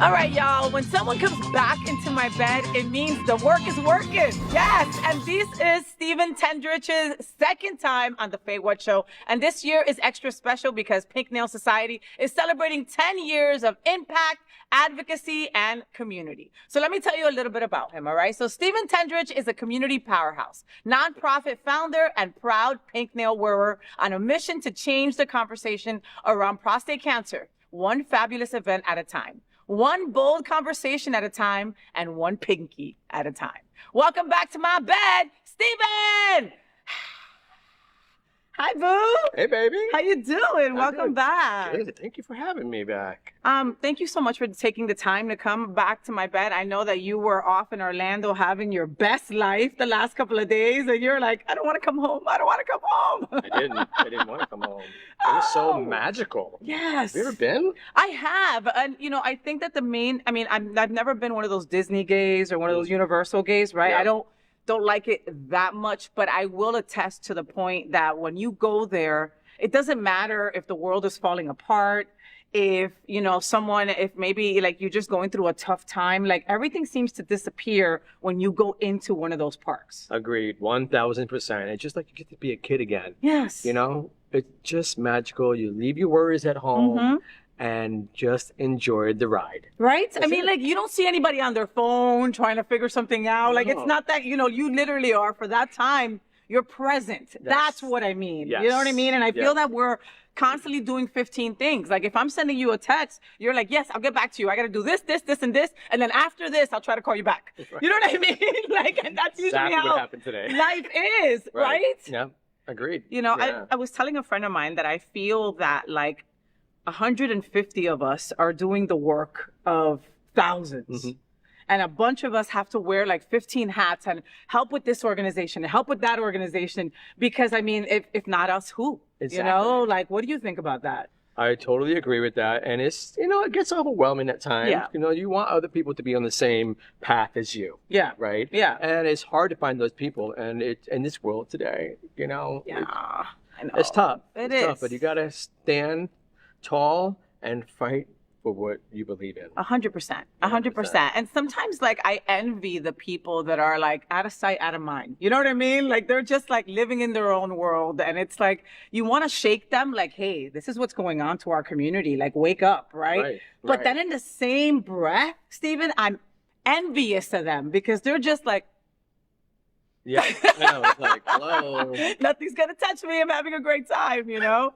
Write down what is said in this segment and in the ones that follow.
All right, y'all, when someone comes back into my bed, it means the work is working. Yes, and this is Stephen Tendrich's second time on the FayWhat show. And this year is extra special because Pink Nail Society is celebrating 10 years of impact, advocacy, and community. So let me tell you a little bit about him, all right? So Stephen Tendrich is a community powerhouse, nonprofit founder, and proud pink nail wearer on a mission to change the conversation around prostate cancer, one fabulous event at a time. One bold conversation at a time, and one pinky at a time. Welcome back to my bed, Stephen! Hi, boo! Hey, baby! How you doing? Welcome back. Good. Thank you for having me back. Thank you so much for taking the time to come back to my bed. I know that you were off in Orlando having your best life the last couple of days, and you're like, I don't want to come home. I don't want to come home. I didn't want to come home. It was so magical. Yes. Have you ever been? I have. And, you know, I think that I've never been one of those Disney gays or one of those Universal gays, right? Yeah. I don't like it that much, but I will attest to the point that when you go there, it doesn't matter if the world is falling apart, if, you know, if maybe like you're just going through a tough time, like everything seems to disappear when you go into one of those parks. Agreed, 1000%. It's just like you get to be a kid again. Yes. You know, it's just magical. You leave your worries at home and just enjoy the ride. Right? That's I mean, it. like, you don't see anybody on their phone trying to figure something out. Like, it's not that, you know, you literally are for that time, you're present. Yes. That's what I mean. Yes. You know what I mean? And I feel that we're constantly doing 15 things. Like, if I'm sending you a text, you're like, yes, I'll get back to you. I got to do this, this, this, and this. And then after this, I'll try to call you back. Right. You know what I mean? Like, and that's usually exactly how what happened today. life is, right? Yeah, agreed. You know, yeah. I was telling a friend of mine that I feel that, like, 150 of us are doing the work of thousands. And a bunch of us have to wear like 15 hats and help with this organization and help with that organization. Because, I mean, if not us, who? Exactly. You know, like, what do you think about that? I totally agree with that. And it's, you know, it gets overwhelming at times. Yeah. You know, you want other people to be on the same path as you. Yeah. Right? Yeah. And it's hard to find those people. And it's in this world today, you know. Yeah. I know. It's tough. It it's is. tough, but you got to stand tall and fight for what you believe in. 100%. 100%. And sometimes, like, I envy the people that are like out of sight, out of mind. You know what I mean? Like, they're just like living in their own world. And it's like, you want to shake them like, hey, this is what's going on to our community. Like, wake up, right? But then in the same breath, Stephen, I'm envious of them because they're just like, yeah, I know. It's like, hello. Nothing's going to touch me. I'm having a great time, you know?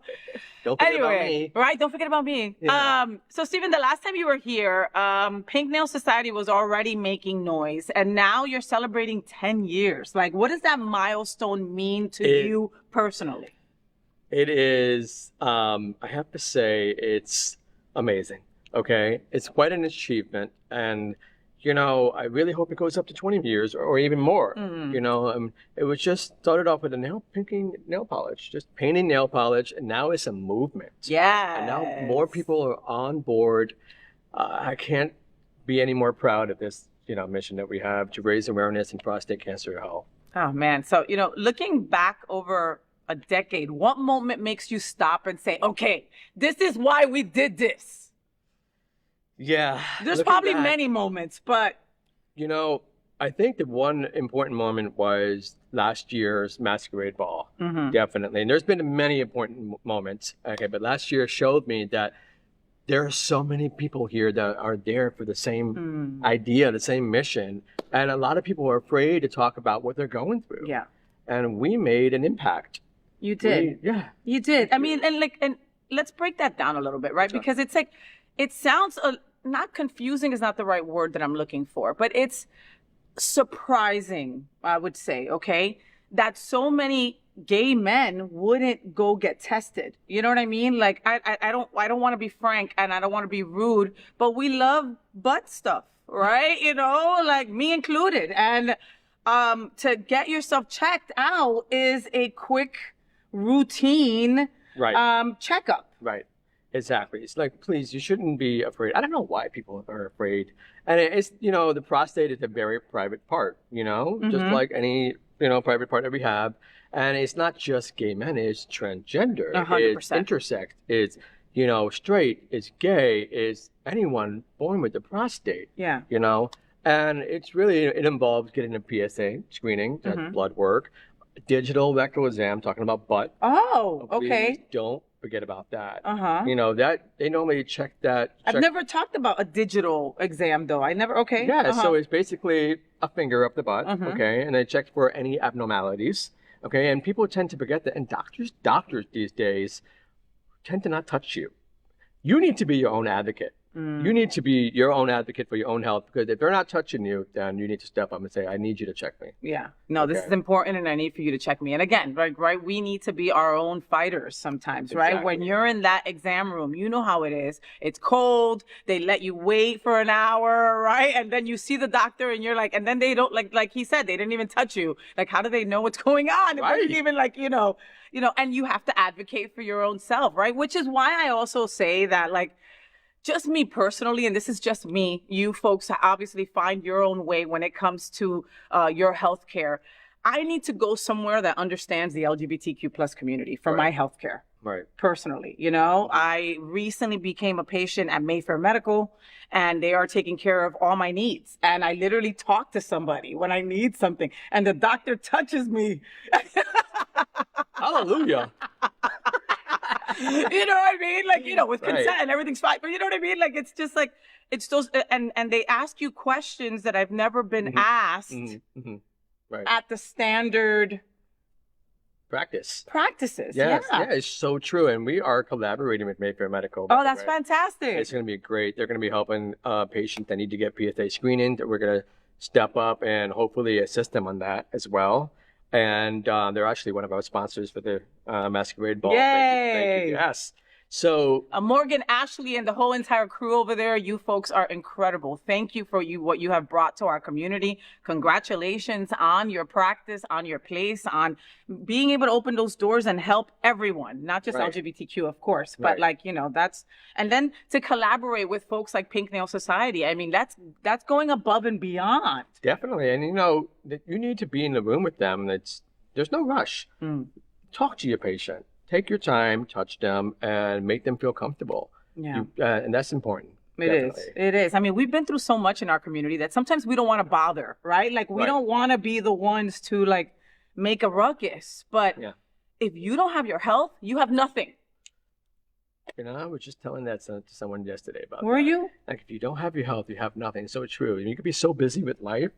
Don't forget about me. Right? Don't forget about me. Yeah. So, Stephen, the last time you were here, Pink Nail Society was already making noise, and now you're celebrating 10 years. Like, what does that milestone mean to you personally? It is, I have to say, it's amazing, okay? It's quite an achievement, and you know, I really hope it goes up to 20 years or even more. You know, it was just started off with painting nail polish, just painting nail polish, and now it's a movement. Yeah. And now more people are on board. I can't be any more proud of this, you know, mission that we have to raise awareness in prostate cancer health. Oh man, so you know, looking back over a decade, what moment makes you stop and say, "Okay, this is why we did this"? Yeah. There's probably many moments, but you know, I think the one important moment was last year's masquerade ball. Definitely. And there's been many important moments. Okay, but last year showed me that there are so many people here that are there for the same idea, the same mission. And a lot of people are afraid to talk about what they're going through. Yeah. And we made an impact. You did. You did. I mean, and let's break that down a little bit, right? Sure. Because it's like, it sounds not confusing is not the right word that I'm looking for, but it's surprising, I would say, okay, that so many gay men wouldn't go get tested. You know what I mean? Like, I don't want to be frank and I don't want to be rude, but we love butt stuff, right? You know, like me included. And to get yourself checked out is a quick routine checkup. Right. Exactly. It's like, please, you shouldn't be afraid. I don't know why people are afraid. And it's, you know, the prostate is a very private part, you know, just like any, you know, private part that we have. And it's not just gay men, it's transgender, 100%. it's intersex, it's straight, is gay, is anyone born with the prostate. Yeah. And it involves getting a PSA screening, that's blood work, digital rectal exam, talking about butt. Oh, Please okay. don't forget about that. Uh-huh. That they normally check that. I've never talked about a digital exam though. Okay. Yeah, so it's basically a finger up the butt, Uh-huh. okay, and they check for any abnormalities, okay, and people tend to forget that, and doctors these days tend to not touch you. You need to be your own advocate. You need to be your own advocate for your own health, because if they're not touching you, then you need to step up and say, I need you to check me. Yeah. No, this is important, and I need for you to check me. And again, right, we need to be our own fighters sometimes, right? Exactly. When you're in that exam room, you know how it is. It's cold. They let you wait for an hour, right? And then you see the doctor and you're like, and then they don't, like he said, they didn't even touch you. Like, how do they know what's going on? It Right. wasn't even like, and you have to advocate for your own self, right? Which is why I also say that, like, just me personally, and this is just me, you folks obviously find your own way when it comes to your health care. I need to go somewhere that understands the LGBTQ plus community for my health care. Right. Personally, I recently became a patient at Mayfair Medical, and they are taking care of all my needs. And I literally talk to somebody when I need something, and the doctor touches me. Hallelujah. You know what I mean? Like, with consent Right. and everything's fine. But you know what I mean? Like, it's just like, it's those, and they ask you questions that I've never been asked Right. at the standard Practice. practices. Yes, Yeah. yeah, it's so true. And we are collaborating with Mayfair Medical. Oh, that's right? fantastic. It's going to be great. They're going to be helping patients that need to get PSA screening. That we're going to step up and hopefully assist them on that as well. And they're actually one of our sponsors for the Masquerade Ball. Yay! Thank you. Yes. So Morgan, Ashley, and the whole entire crew over there, you folks are incredible. Thank you for what you have brought to our community. Congratulations on your practice, on your place, on being able to open those doors and help everyone, not just Right. LGBTQ, of course, but Right. and then to collaborate with folks like Pink Nail Society. I mean, that's going above and beyond. definitely, and that you need to be in the room with them. There's no rush. Talk to your patient. Take your time, touch them, and make them feel comfortable. Yeah. And that's important. It is. I mean, we've been through so much in our community that sometimes we don't want to bother, right? Like, we Right. don't want to be the ones to, like, make a ruckus. But if you don't have your health, you have nothing. I was just telling that to someone yesterday about Were that. you? Like, if you don't have your health, you have nothing. So true. You could be so busy with life,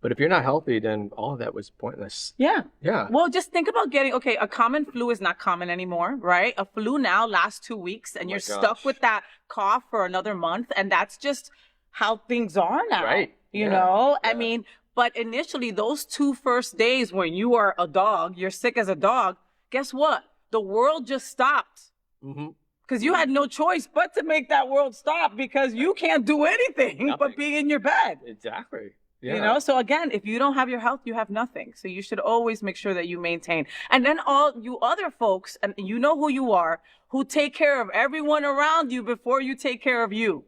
but if you're not healthy, then all of that was pointless. Yeah. Yeah. Well, just think about a common flu is not common anymore, right? A flu now lasts 2 weeks, and you're stuck gosh. with that cough for another month. And that's just how things are now. Right. You Yeah. know? I Yeah. mean, but initially, those 2 first days when you are a dog, you're sick as a dog, guess what? The world just stopped. Mm-hmm. Because you had no choice but to make that world stop, because you can't do anything but Nothing. be in your bed. Exactly. Yeah. So again, if you don't have your health, you have nothing. So you should always make sure that you maintain. And then all you other folks, and you know who you are, who take care of everyone around you before you take care of you.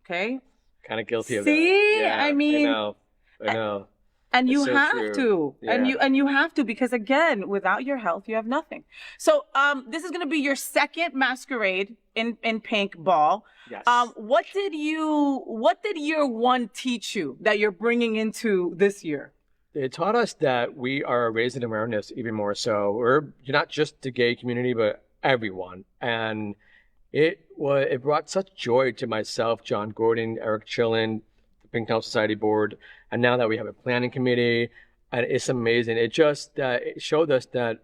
Okay? Kind of guilty of See? that. Yeah, I mean- I know. And you It's so have true. to. And Yeah. you have to, because again, without your health, you have nothing. So this is gonna be your second masquerade in pink ball. Yes. What did year one teach you that you're bringing into this year? It taught us that we are raising awareness even more so. You're not just the gay community, but everyone. And it brought such joy to myself, John Gordon, Eric Chillen, the Pink Nail Society board, and now that we have a planning committee, and it's amazing. It just it showed us that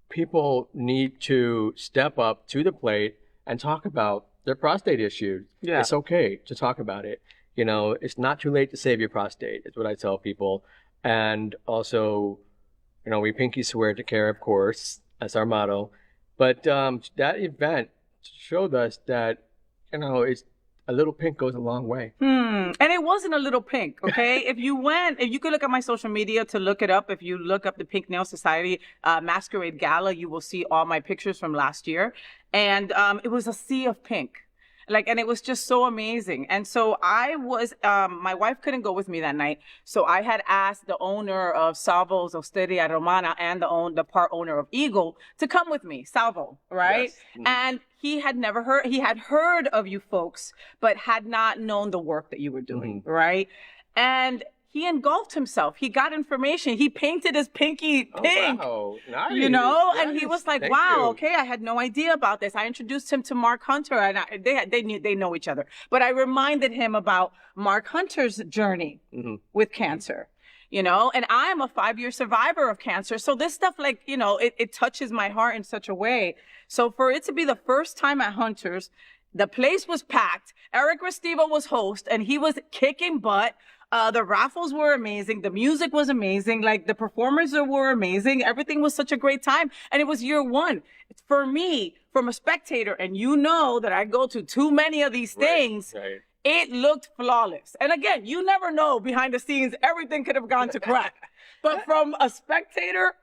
people need to step up to the plate and talk about their prostate issues. Yeah. It's okay to talk about it. It's not too late to save your prostate, is what I tell people. And also, we pinky swear to care, of course. That's our motto. But that event showed us that, it's a little pink goes a long way. And it wasn't a little pink, okay? If you could look at my social media to look it up. If you look up the Pink Nail Society Masquerade Gala, you will see all my pictures from last year. And it was a sea of pink. Like, and it was just so amazing. And so I was, my wife couldn't go with me that night. So I had asked the owner of Salvo's Osteria Romana and the part owner of Eagle to come with me, Salvo, right? Yes. Mhm. And he had heard of you folks, but had not known the work that you were doing, right? And he engulfed himself. He got information. He painted his pinky pink. Oh, wow. Nice. You know, and he Nice. was like, Thank "Wow, you. okay, I had no idea about this." I introduced him to Mark Hunter, and they know each other. But I reminded him about Mark Hunter's journey with cancer. You know, and I'm a 5-year survivor of cancer, so this stuff, like, you know, it touches my heart in such a way. So for it to be the first time at Hunter's, the place was packed. Eric Restivo was host, and he was kicking butt. The raffles were amazing. The music was amazing. Like, the performers were amazing. Everything was such a great time. And it was year one. For me, from a spectator, and you know that I go to too many of these things, Right. it looked flawless. And again, you never know behind the scenes, everything could have gone to crap. But from a spectator,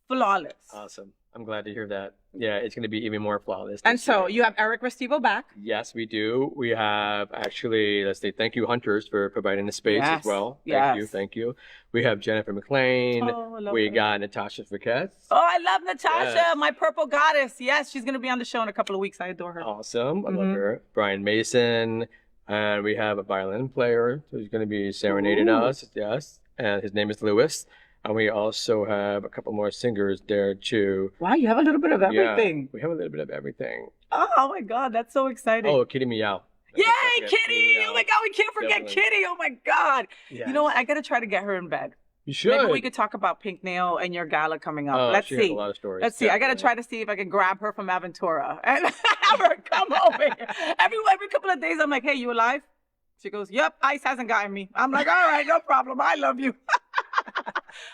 flawless. Awesome. I'm glad to hear that. Yeah, it's going to be even more flawless. And this so year. you have Eric Restivo back. Yes, we do. We have actually, let's say, thank you, Hunters, for providing the space Yes, as well. yes. Thank you. We have Jennifer McLean. Oh, I love We her. got Natasha Friquet. Oh, I love Natasha, Yes. my purple goddess. Yes, she's going to be on the show in a couple of weeks. I adore her. Awesome. I love her. Brian Mason. And we have a violin player who's going to be serenading Ooh. us. Yes. And his name is Lewis. And we also have a couple more singers there too. Wow, you have a little bit of everything. Yeah, we have a little bit of everything. Oh my God, that's so exciting. Oh, Kitty Meow. Yay, Forget Kitty! Oh my God, we can't forget Definitely. Kitty. Oh my God. Yes. You know what? I got to try to get her in bed. You should. Maybe we could talk about Pink Nail and your gala coming up. Oh, Let's she has see. a lot of stories. Let's see. I got to Definitely. try to see if I can grab her from Aventura and have her come over here. Every couple of days, I'm like, "Hey, you alive?" She goes, "Yep, ice hasn't gotten me." I'm like, "All right, no problem. I love you."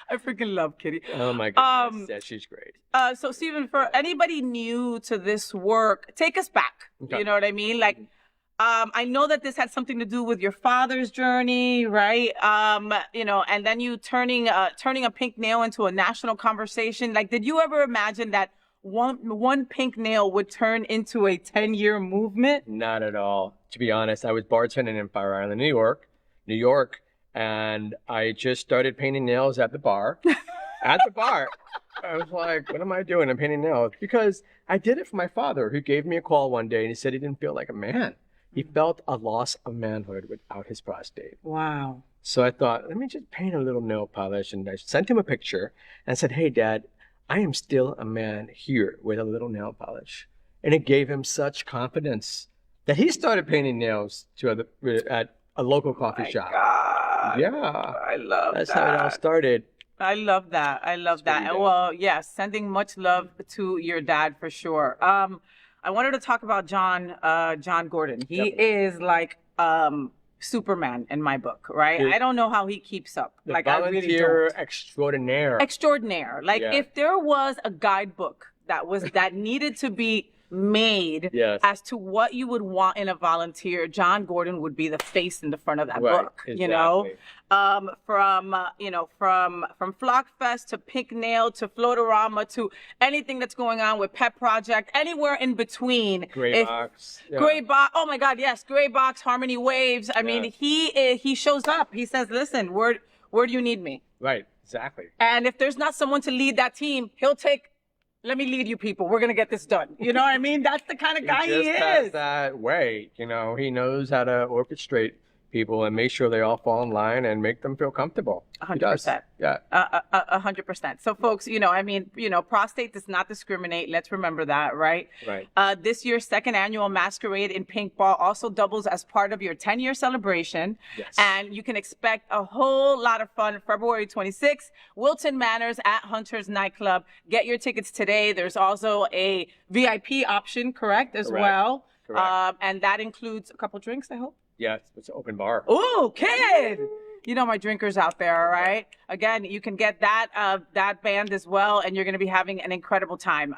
I freaking love Kitty. Oh my goodness. Yeah, she's great. So Stephen, for anybody new to this work, take us back. Okay. You know what I mean? Like, I know that this had something to do with your father's journey, right? You know, and then you turning a pink nail into a national conversation. Like, did you ever imagine that one pink nail would turn into a 10-year movement? Not at all. To be honest, I was bartending in Fire Island, New York, and I just started painting nails at the bar. At the bar. I was like, what am I doing? I'm painting nails. Because I did it for my father, who gave me a call one day and he said he didn't feel like a man. He felt a loss of manhood without his prostate. Wow. So I thought, let me just paint a little nail polish. And I sent him a picture and said, hey, Dad, I am still a man here with a little nail polish. And it gave him such confidence that he started painting nails at a local coffee shop. God. Yeah. I love That's that. how it all started. I love that. I love That's that. pretty Well, yes, sending much love to your dad for sure. I wanted to talk about John Gordon. He Definitely. is like Superman in my book, right? The- I don't know how he keeps up. The Like, I really volunteer don't. extraordinaire. Extraordinaire. Like, Yeah. if there was a guidebook that needed to be made Yes. as to what you would want in a volunteer, John Gordon would be the face in the front of that Right, book. You know, exactly. from Flock Fest to Pink Nail to Floatorama to anything that's going on with Pet Project, anywhere in between. Gray If- box. Yeah. Gray Box. Oh my God, yes, Gray Box, Harmony Waves. I mean, he shows up. He says, "Listen, where do you need me?" Right, exactly. And if there's not someone to lead that team, he'll take. Let me lead you people. We're gonna get this done. You know what I mean? That's the kind of guy he just has is. that way. You know, he knows how to orchestrate people and make sure they all fall in line and make them feel comfortable. He does. 100%. Yeah. 100%. So, folks, Prostate does not discriminate. Let's remember that, right? Right. This year's second annual Masquerade in Pink Ball also doubles as part of your 10-year celebration. Yes. And you can expect a whole lot of fun February 26th, Wilton Manors at Hunter's Nightclub. Get your tickets today. There's also a VIP option, correct, as Correct. well. Correct. And that includes a couple drinks, I hope. Yeah, it's an open bar. Ooh, kid! You know my drinkers out there, all right? Again, you can get that band as well, and you're going to be having an incredible time.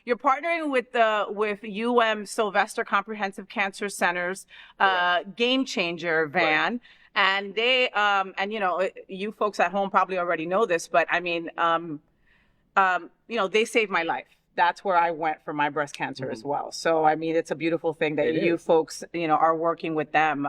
You're partnering with Sylvester Comprehensive Cancer Center's Game Changer van. Right. And they, you folks at home probably already know this, but I mean, they saved my life. that's where I went for my breast cancer as well. So, I mean, it's a beautiful thing that you folks, are working with them.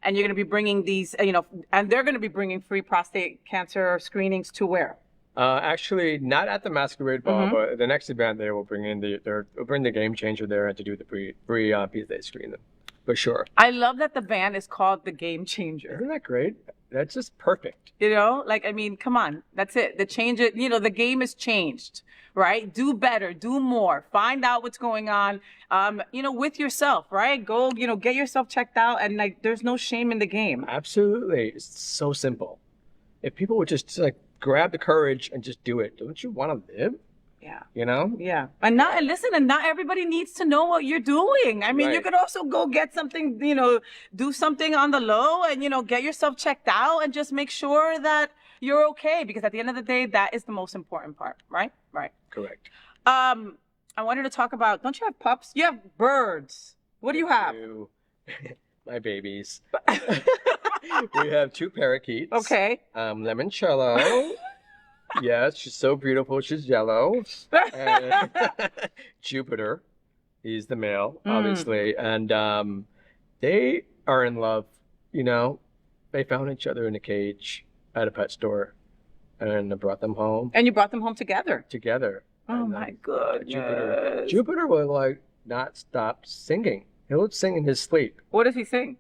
And you're going to be bringing these, and they're going to be bringing free prostate cancer screenings to where? Actually, not at the Masquerade Ball, but the next event they will bring in they'll bring the Game Changer there and to do the free PSA screening, for sure. I love that the band is called the Game Changer. Isn't that great? That's just perfect. I mean, come on, that's it. The game has changed, right? Do better, do more, find out what's going on, with yourself, right? Go, get yourself checked out, and there's no shame in the game. Absolutely, it's so simple. If people would just grab the courage and just do it, don't you want to live? Yeah. Yeah. And not everybody needs to know what you're doing. I mean, you could also go get something, do something on the low and, get yourself checked out and just make sure that you're okay. Because at the end of the day, that is the most important part, right? Right. Correct. I wanted to talk about, don't you have pups? You have birds. What do you have? My babies. We have 2 parakeets. Okay. Limoncello. Yes, she's so beautiful. She's yellow. And Jupiter, he's the male, obviously. And they are in love. They found each other in a cage at a pet store, and I brought them home. And you brought them home together? Together. Oh, my goodness. Jupiter will not stop singing. He'll sing in his sleep. What does he sing?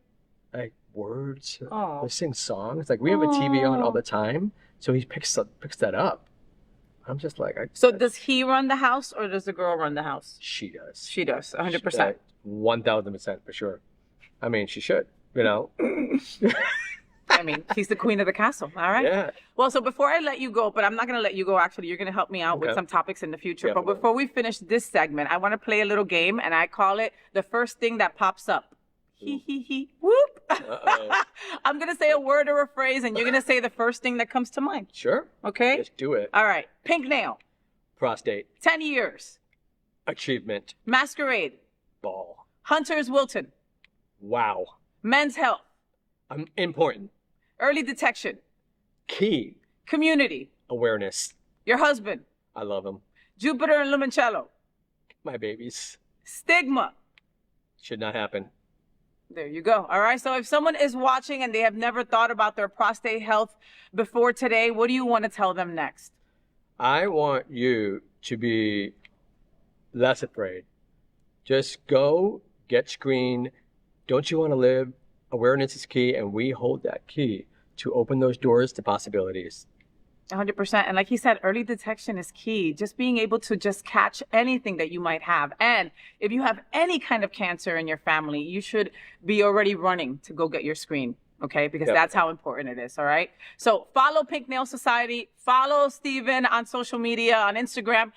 Words. Oh. They sing songs. We have a TV on all the time. So he picks that up. I'm just So does he run the house or does the girl run the house? She does. She does, 100%. 1,000% for sure. I mean, she should, I mean, she's the queen of the castle, all right? Yeah. Well, so before I let you go, but I'm not going to let you go, actually. You're going to help me out with some topics in the future. Yeah, but before we finish this segment, I want to play a little game, and I call it the first thing that pops up. He, whoop. I'm going to say a word or a phrase, and you're going to say the first thing that comes to mind. Sure. Okay? Let's do it. All right. Pink nail. Prostate. 10 years. Achievement. Masquerade. Ball. Hunter's Wilton. Wow. Men's health. Important. Early detection. Key. Community. Awareness. Your husband. I love him. Jupiter and limoncello. My babies. Stigma. Should not happen. There you go. All right. So if someone is watching and they have never thought about their prostate health before today, what do you want to tell them next? I want you to be less afraid. Just go get screened. Don't you want to live? Awareness is key, and we hold that key to open those doors to possibilities. 100%. And like he said, early detection is key. Just being able to just catch anything that you might have. And if you have any kind of cancer in your family, you should be already running to go get your screen. Okay, because that's how important it is. All right. So follow Pink Nail Society. Follow Steven on social media, on Instagram.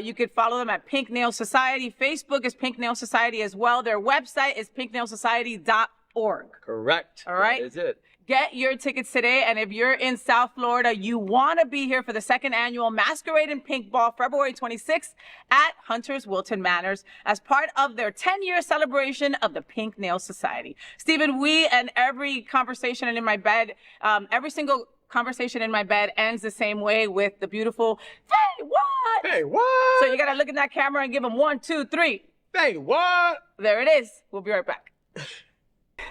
You could follow them at Pink Nail Society. Facebook is Pink Nail Society as well. Their website is pinknailsociety.org. Correct. All right. That is it. Get your tickets today. And if you're in South Florida, you want to be here for the 2nd annual Masquerade in Pink Ball, February 26th at Hunter's Wilton Manors as part of their 10-year celebration of the Pink Nail Society. Stephen, we and every conversation in my bed, every single conversation in my bed ends the same way with the beautiful FayWhat? FayWhat? So you got to look in that camera and give them 1, 2, 3. FayWhat? There it is. We'll be right back.